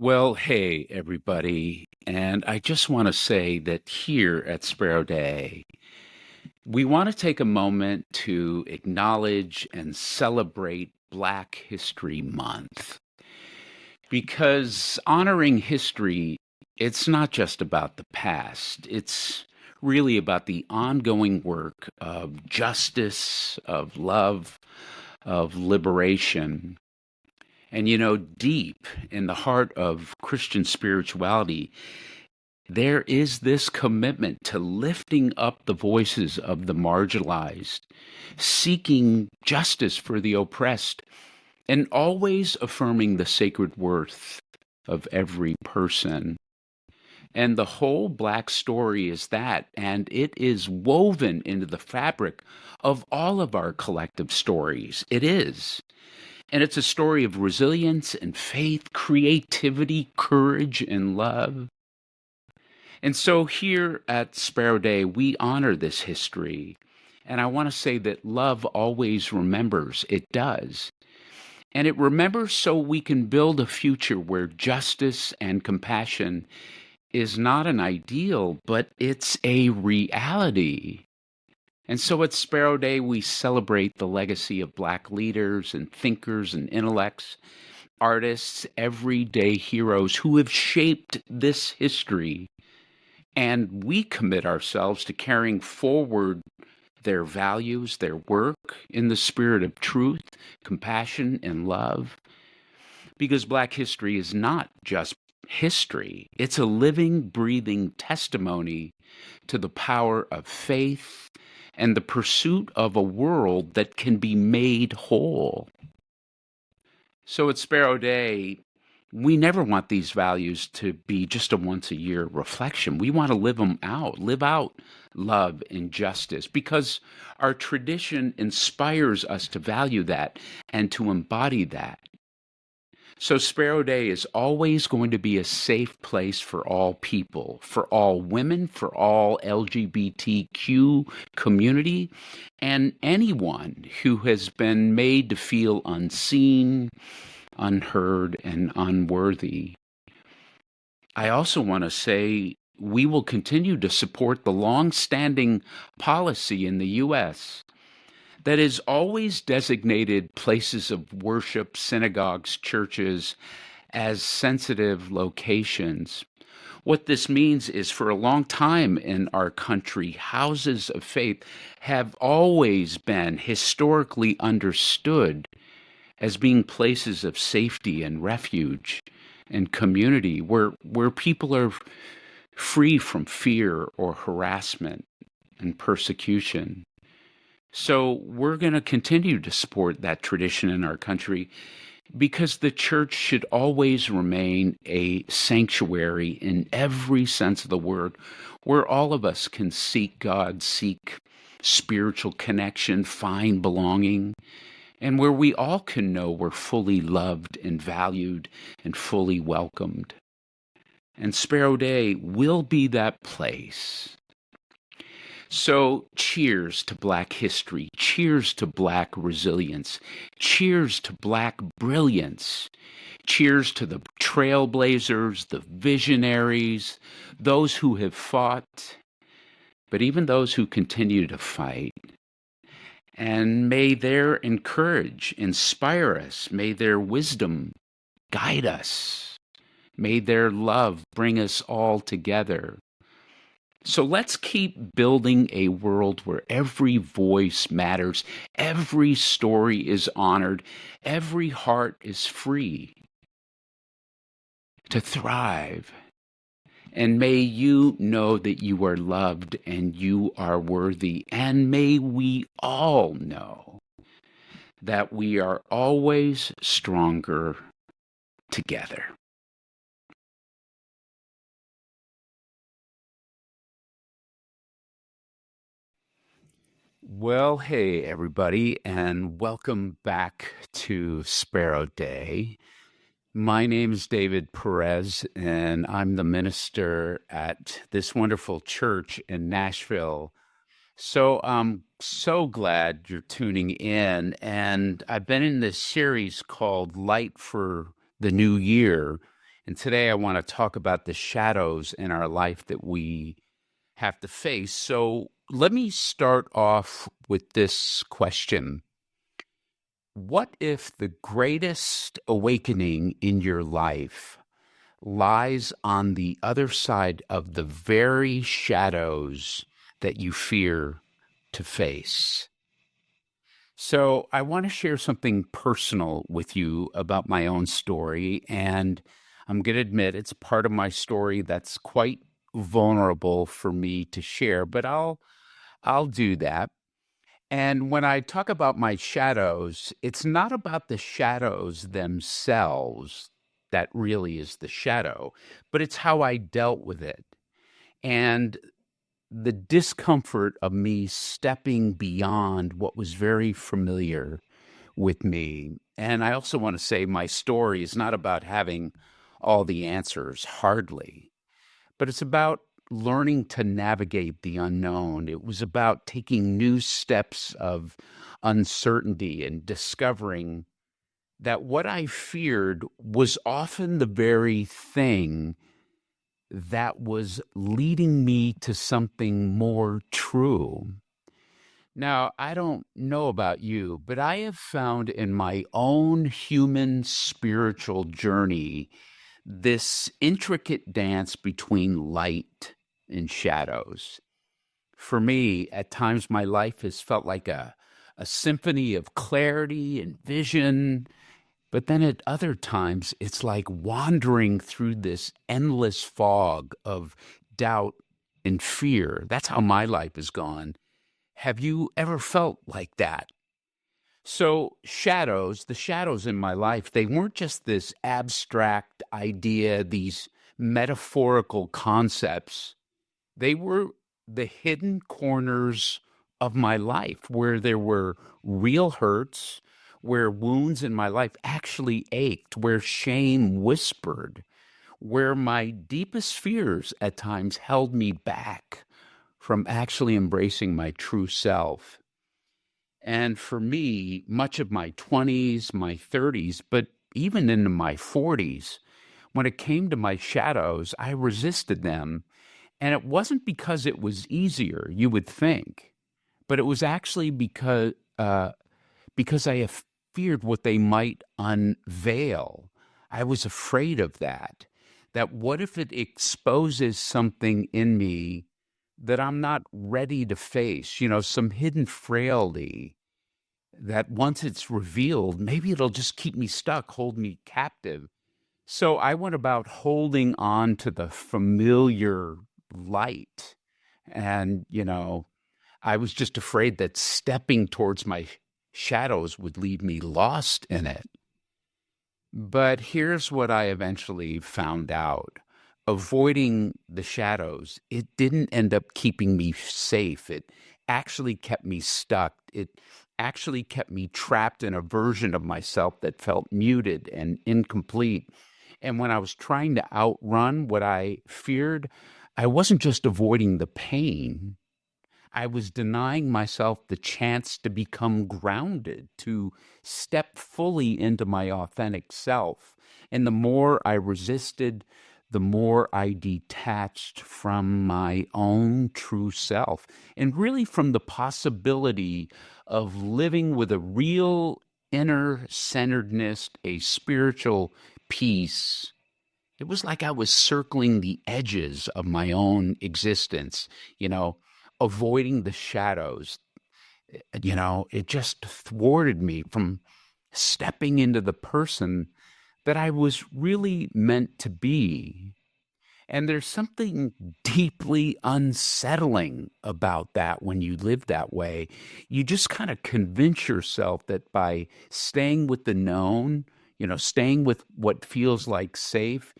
Well, hey, everybody. And I just want to say that here at Spero Day, we want to take a moment to acknowledge and celebrate Black History Month. Because honoring history, it's not just about the past, it's really about the ongoing work of justice, of love, of liberation. And deep in the heart of Christian spirituality, there is this commitment to lifting up the voices of the marginalized, seeking justice for the oppressed, and always affirming the sacred worth of every person. And the whole Black story is that, and it is woven into the fabric of all of our collective stories. It is. And it's a story of resilience and faith, creativity, courage, and love. And so here at Sparrow Day, we honor this history. And I want to say that love always remembers. It does. And it remembers so we can build a future where justice and compassion is not an ideal, but it's a reality. And so at Sparrow Day, we celebrate the legacy of Black leaders and thinkers and intellects, artists, everyday heroes who have shaped this history. And we commit ourselves to carrying forward their values, their work in the spirit of truth, compassion, and love. Because Black history is not just history, it's a living, breathing testimony to the power of faith and the pursuit of a world that can be made whole. So at Sparrow Day, we never want these values to be just a once a year reflection. We want to live out love and justice because our tradition inspires us to value that and to embody that. So Sparrow Day is always going to be a safe place for all people, for all women, for all LGBTQ community, and anyone who has been made to feel unseen, unheard, and unworthy. I also want to say we will continue to support the long-standing policy in the U.S. that has always designated places of worship, synagogues, churches, as sensitive locations. What this means is for a long time in our country, houses of faith have always been historically understood as being places of safety and refuge and community where people are free from fear or harassment and persecution. So we're going to continue to support that tradition in our country because the church should always remain a sanctuary in every sense of the word, where all of us can seek God, seek spiritual connection, find belonging, and where we all can know we're fully loved and valued and fully welcomed. And Sparrow Day will be that place. So cheers to Black history, cheers to Black resilience, cheers to Black brilliance, cheers to the trailblazers, the visionaries, those who have fought, but even those who continue to fight. And may their courage inspire us, may their wisdom guide us, may their love bring us all together. So let's keep building a world where every voice matters, every story is honored, every heart is free to thrive. And may you know that you are loved and you are worthy. And may we all know that we are always stronger together. Well, hey, everybody, and welcome back to Sparrow Day. My name is David Perez, and I'm the minister at this wonderful church in Nashville. So I'm so glad you're tuning in. And I've been in this series called Light for the New Year. And today I want to talk about the shadows in our life that we have to face. So let me start off with this question. What if the greatest awakening in your life lies on the other side of the very shadows that you fear to face? So, I want to share something personal with you about my own story. And I'm going to admit it's part of my story that's quite vulnerable for me to share, but I'll do that. And when I talk about my shadows, it's not about the shadows themselves that really is the shadow, but it's how I dealt with it. And the discomfort of me stepping beyond what was very familiar with me. And I also want to say my story is not about having all the answers, hardly, but it's about learning to navigate the unknown. It was about taking new steps of uncertainty and discovering that what I feared was often the very thing that was leading me to something more true. Now, I don't know about you, but I have found in my own human spiritual journey this intricate dance between light and shadows. For me, at times my life has felt like a symphony of clarity and vision, but then at other times it's like wandering through this endless fog of doubt and fear. That's how my life has gone. Have you ever felt like that? So, shadows, the shadows in my life, they weren't just this abstract idea, these metaphorical concepts. They were the hidden corners of my life where there were real hurts, where wounds in my life actually ached, where shame whispered, where my deepest fears at times held me back from actually embracing my true self. And for me, much of my 20s, my 30s, but even into my 40s, when it came to my shadows, I resisted them. And it wasn't because it was easier, you would think, but it was actually because I have feared what they might unveil. I was afraid of that. That what if it exposes something in me that I'm not ready to face, some hidden frailty that once it's revealed, maybe it'll just keep me stuck, hold me captive. So I went about holding on to the familiar light. And, I was just afraid that stepping towards my shadows would leave me lost in it. But here's what I eventually found out. Avoiding the shadows, it didn't end up keeping me safe. It actually kept me stuck. It actually kept me trapped in a version of myself that felt muted and incomplete. And when I was trying to outrun what I feared, I wasn't just avoiding the pain. I was denying myself the chance to become grounded, to step fully into my authentic self. And the more I resisted, the more I detached from my own true self and really from the possibility of living with a real inner centeredness, a spiritual peace. It was like I was circling the edges of my own existence, avoiding the shadows. It just thwarted me from stepping into the person that I was really meant to be. And there's something deeply unsettling about that when you live that way. You just kind of convince yourself that by staying with the known, staying with what feels like safe,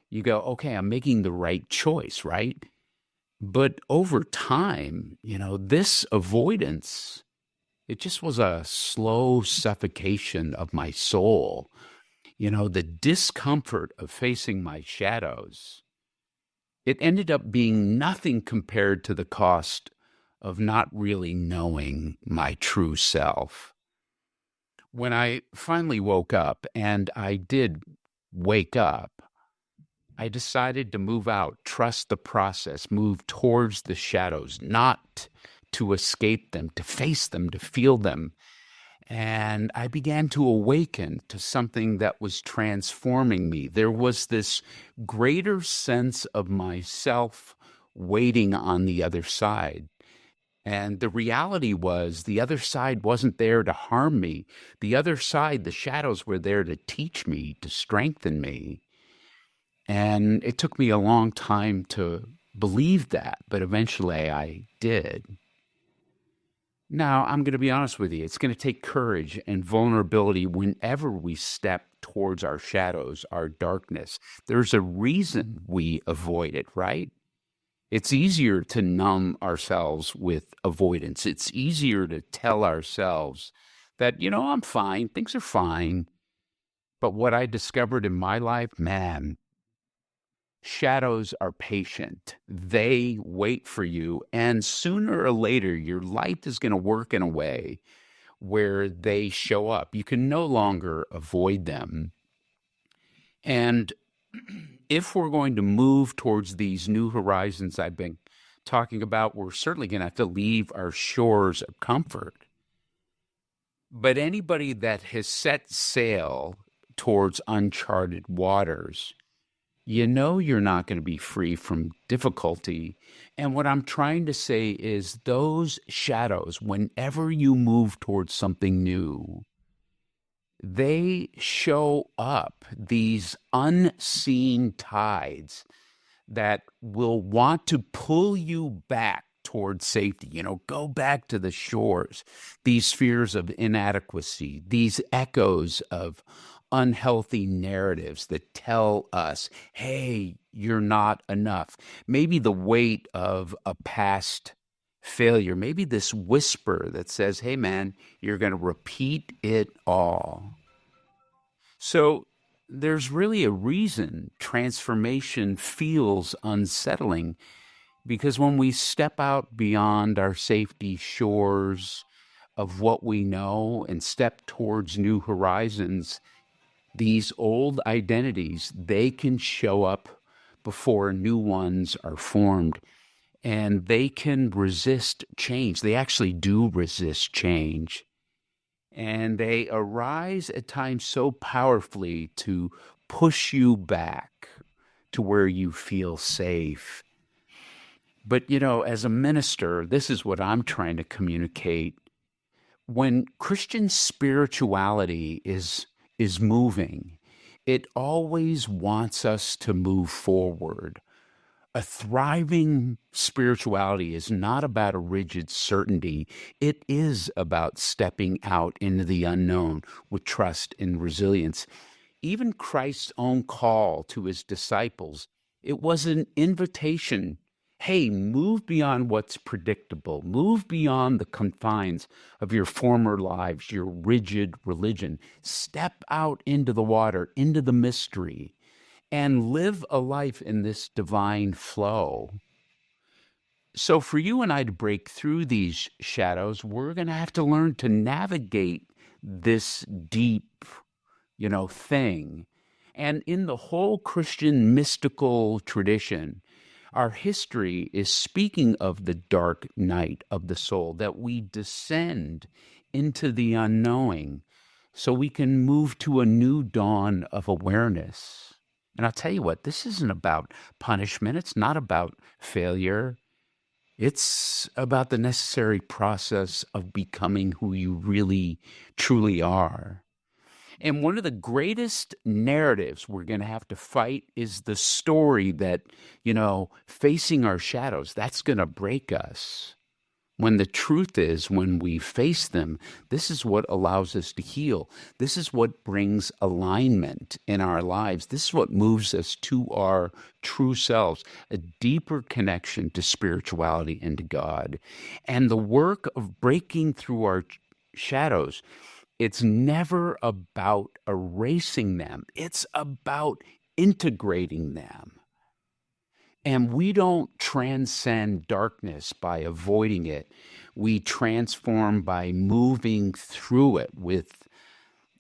you go, okay, I'm making the right choice, right? But over time, this avoidance, it just was a slow suffocation of my soul. The discomfort of facing my shadows, it ended up being nothing compared to the cost of not really knowing my true self. When I finally woke up, and I did wake up, I decided to move out, trust the process, move towards the shadows, not to escape them, to face them, to feel them. And I began to awaken to something that was transforming me. There was this greater sense of myself waiting on the other side. And the reality was the other side wasn't there to harm me. The other side, the shadows were there to teach me, to strengthen me. And it took me a long time to believe that, but eventually I did. Now, I'm going to be honest with you. It's going to take courage and vulnerability whenever we step towards our shadows, our darkness. There's a reason we avoid it, right? It's easier to numb ourselves with avoidance. It's easier to tell ourselves that, I'm fine, things are fine. But what I discovered in my life, man, shadows are patient. They wait for you. And sooner or later, your light is going to work in a way where they show up. You can no longer avoid them. And if we're going to move towards these new horizons I've been talking about, we're certainly going to have to leave our shores of comfort. But anybody that has set sail towards uncharted waters, you're not going to be free from difficulty. And what I'm trying to say is those shadows, whenever you move towards something new, they show up, these unseen tides that will want to pull you back towards safety, go back to the shores, these fears of inadequacy, these echoes of unhealthy narratives that tell us, hey, you're not enough. Maybe the weight of a past failure, maybe this whisper that says, hey, man, you're going to repeat it all. So there's really a reason transformation feels unsettling, because when we step out beyond our safety shores of what we know and step towards new horizons, these old identities, they can show up before new ones are formed, and they can resist change. They actually do resist change. And they arise at times so powerfully to push you back to where you feel safe. But, as a minister, this is what I'm trying to communicate. When Christian spirituality is moving, it always wants us to move forward. A thriving spirituality is not about a rigid certainty. It is about stepping out into the unknown with trust and resilience. Even Christ's own call to his disciples, it was an invitation. Hey, move beyond what's predictable. Move beyond the confines of your former lives, your rigid religion. Step out into the water, into the mystery, and live a life in this divine flow. So for you and I to break through these shadows, we're going to have to learn to navigate this deep, thing. And in the whole Christian mystical tradition, our history is speaking of the dark night of the soul, that we descend into the unknowing so we can move to a new dawn of awareness. And I'll tell you what, this isn't about punishment. It's not about failure. It's about the necessary process of becoming who you really, truly are. And one of the greatest narratives we're going to have to fight is the story that, facing our shadows, that's going to break us. When the truth is, when we face them, this is what allows us to heal. This is what brings alignment in our lives. This is what moves us to our true selves, a deeper connection to spirituality and to God. And the work of breaking through our shadows, it's never about erasing them. It's about integrating them. And we don't transcend darkness by avoiding it. We transform by moving through it with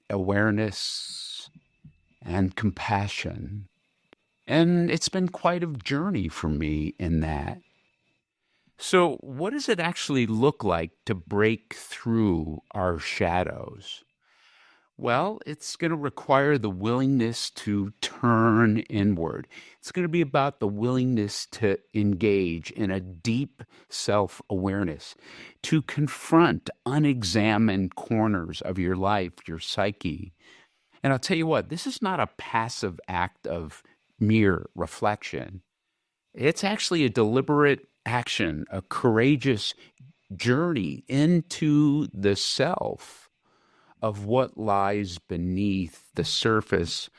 awareness and compassion. And it's been quite a journey for me in that. So, what does it actually look like to break through our shadows? Well, it's going to require the willingness to turn inward. It's going to be about the willingness to engage in a deep self awareness, to confront unexamined corners of your life, your psyche. And I'll tell you what, this is not a passive act of mere reflection. It's actually a deliberate action, a courageous journey into the self of what lies beneath the surface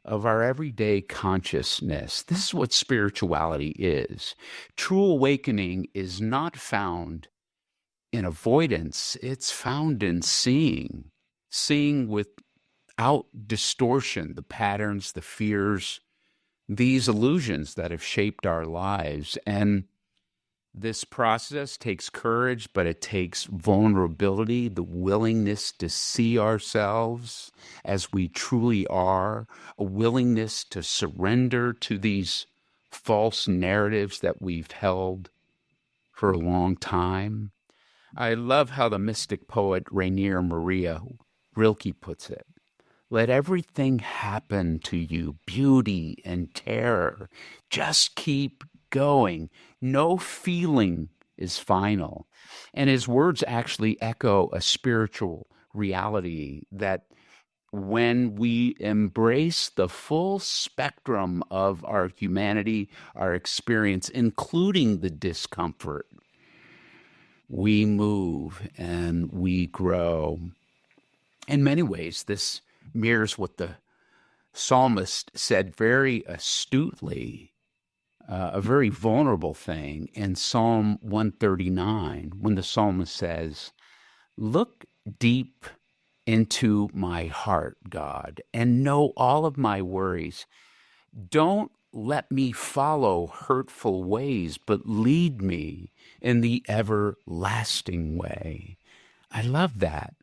of our everyday consciousness. This is what spirituality is. True awakening is not found in avoidance, it's found in seeing without distortion the patterns, the fears, these illusions that have shaped our lives. And this process takes courage, but it takes vulnerability, the willingness to see ourselves as we truly are, a willingness to surrender to these false narratives that we've held for a long time. I love how the mystic poet Rainier Maria Rilke puts it. Let everything happen to you, beauty and terror. Just keep going. No feeling is final. And his words actually echo a spiritual reality that when we embrace the full spectrum of our humanity, our experience, including the discomfort, we move and we grow. In many ways, this mirrors what the psalmist said very astutely, a very vulnerable thing in Psalm 139, when the psalmist says, "Look deep into my heart, God, and know all of my worries. Don't let me follow hurtful ways, but lead me in the everlasting way." I love that.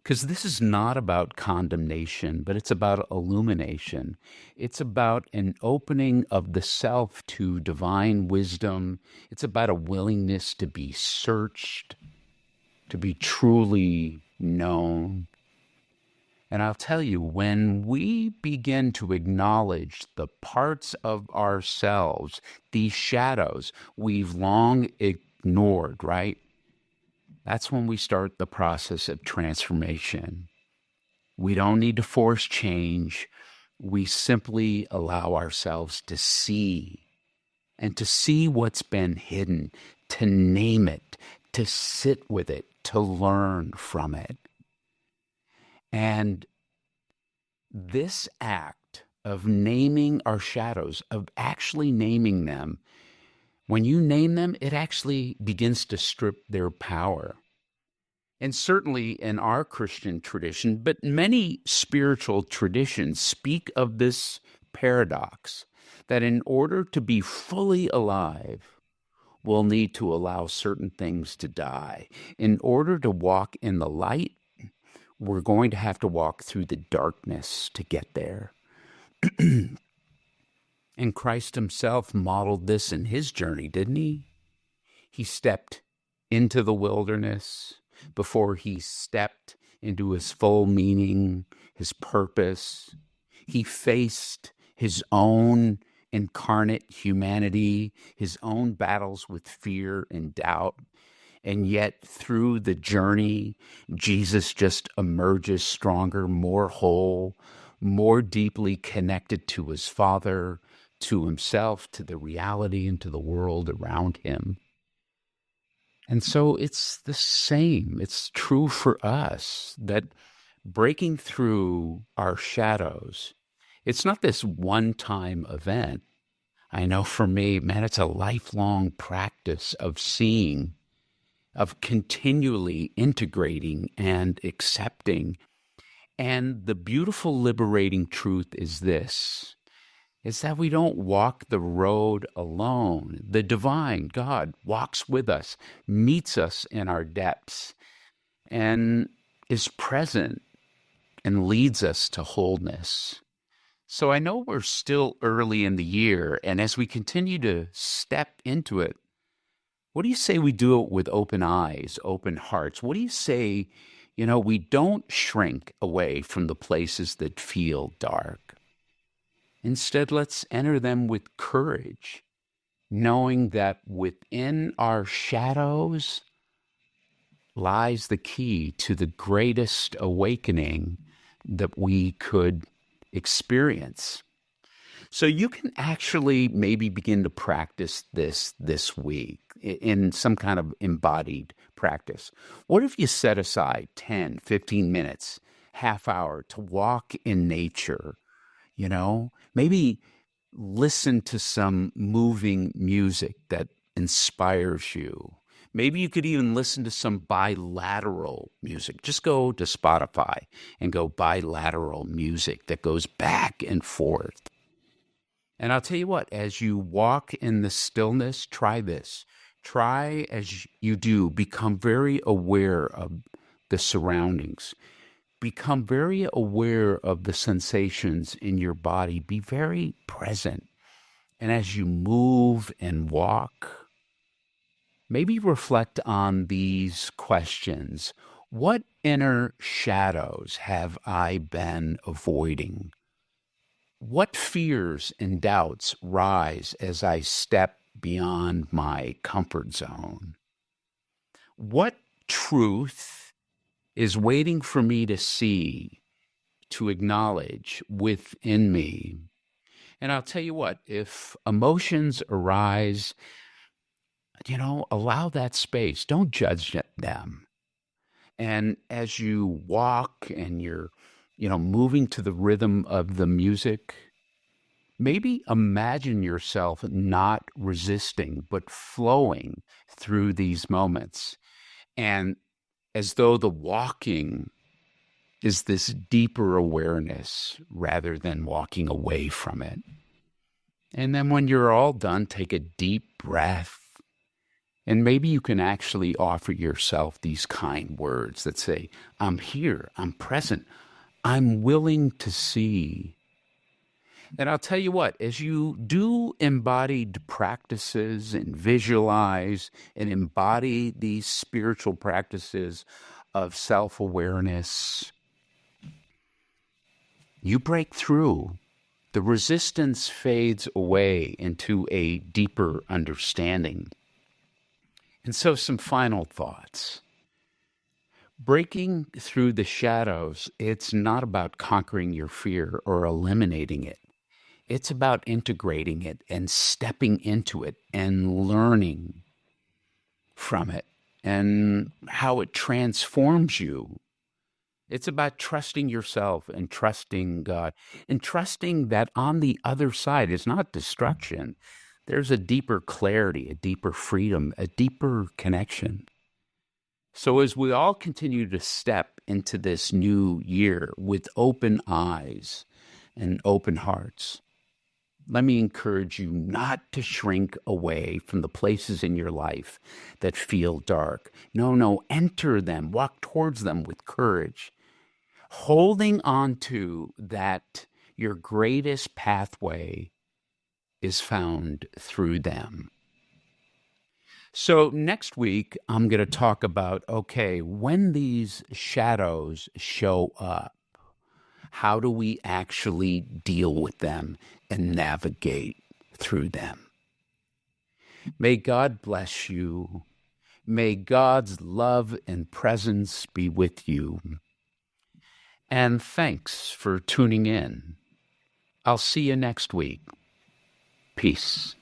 Because this is not about condemnation, but it's about illumination. It's about an opening of the self to divine wisdom. It's about a willingness to be searched, to be truly known. And I'll tell you, when we begin to acknowledge the parts of ourselves, these shadows we've long ignored, right? That's when we start the process of transformation. We don't need to force change. We simply allow ourselves to see, and to see what's been hidden, to name it, to sit with it, to learn from it. And this act of naming our shadows, of actually naming them, when you name them, it actually begins to strip their power. And certainly in our Christian tradition, but many spiritual traditions speak of this paradox that in order to be fully alive, we'll need to allow certain things to die. In order to walk in the light, we're going to have to walk through the darkness to get there. And Christ himself modeled this in his journey, didn't he? He stepped into the wilderness before he stepped into his full meaning, his purpose. He faced his own incarnate humanity, his own battles with fear and doubt. And yet through the journey, Jesus just emerges stronger, more whole, more deeply connected to his Father, to himself, to the reality, and to the world around him. And so it's the same. It's true for us that breaking through our shadows, it's not this one-time event. I know for me, man, it's a lifelong practice of seeing, of continually integrating and accepting. And the beautiful liberating truth is this, is that we don't walk the road alone. The divine God walks with us, meets us in our depths, and is present and leads us to wholeness. So I know we're still early in the year, and as we continue to step into it, what do you say we do it with open eyes, open hearts? What do you say, we don't shrink away from the places that feel dark? Instead, let's enter them with courage, knowing that within our shadows lies the key to the greatest awakening that we could experience. So you can actually maybe begin to practice this week in some kind of embodied practice. What if you set aside 10, 15 minutes, half hour to walk in nature, maybe listen to some moving music that inspires you. Maybe you could even listen to some bilateral music. Just go to Spotify and go bilateral music that goes back and forth. And I'll tell you what, as you walk in the stillness, try this. Try as you do, become very aware of the surroundings. Become very aware of the sensations in your body. Be very present. And as you move and walk, maybe reflect on these questions. What inner shadows have I been avoiding? What fears and doubts rise as I step beyond my comfort zone? What truth is waiting for me to see, to acknowledge within me? And I'll tell you what, if emotions arise, allow that space. Don't judge them. And as you walk and you're, moving to the rhythm of the music, maybe imagine yourself not resisting, but flowing through these moments. And as though the walking is this deeper awareness rather than walking away from it. And then when you're all done, take a deep breath. And maybe you can actually offer yourself these kind words that say, I'm here, I'm present, I'm willing to see. And I'll tell you what, as you do embodied practices and visualize and embody these spiritual practices of self-awareness, you break through. The resistance fades away into a deeper understanding. And so some final thoughts. Breaking through the shadows, it's not about conquering your fear or eliminating it. It's about integrating it and stepping into it and learning from it and how it transforms you. It's about trusting yourself and trusting God and trusting that on the other side is not destruction. There's a deeper clarity, a deeper freedom, a deeper connection. So as we all continue to step into this new year with open eyes and open hearts, let me encourage you not to shrink away from the places in your life that feel dark. No, enter them, walk towards them with courage, holding on to that your greatest pathway is found through them. So next week, I'm going to talk about, when these shadows show up, how do we actually deal with them and navigate through them? May God bless you. May God's love and presence be with you. And thanks for tuning in. I'll see you next week. Peace.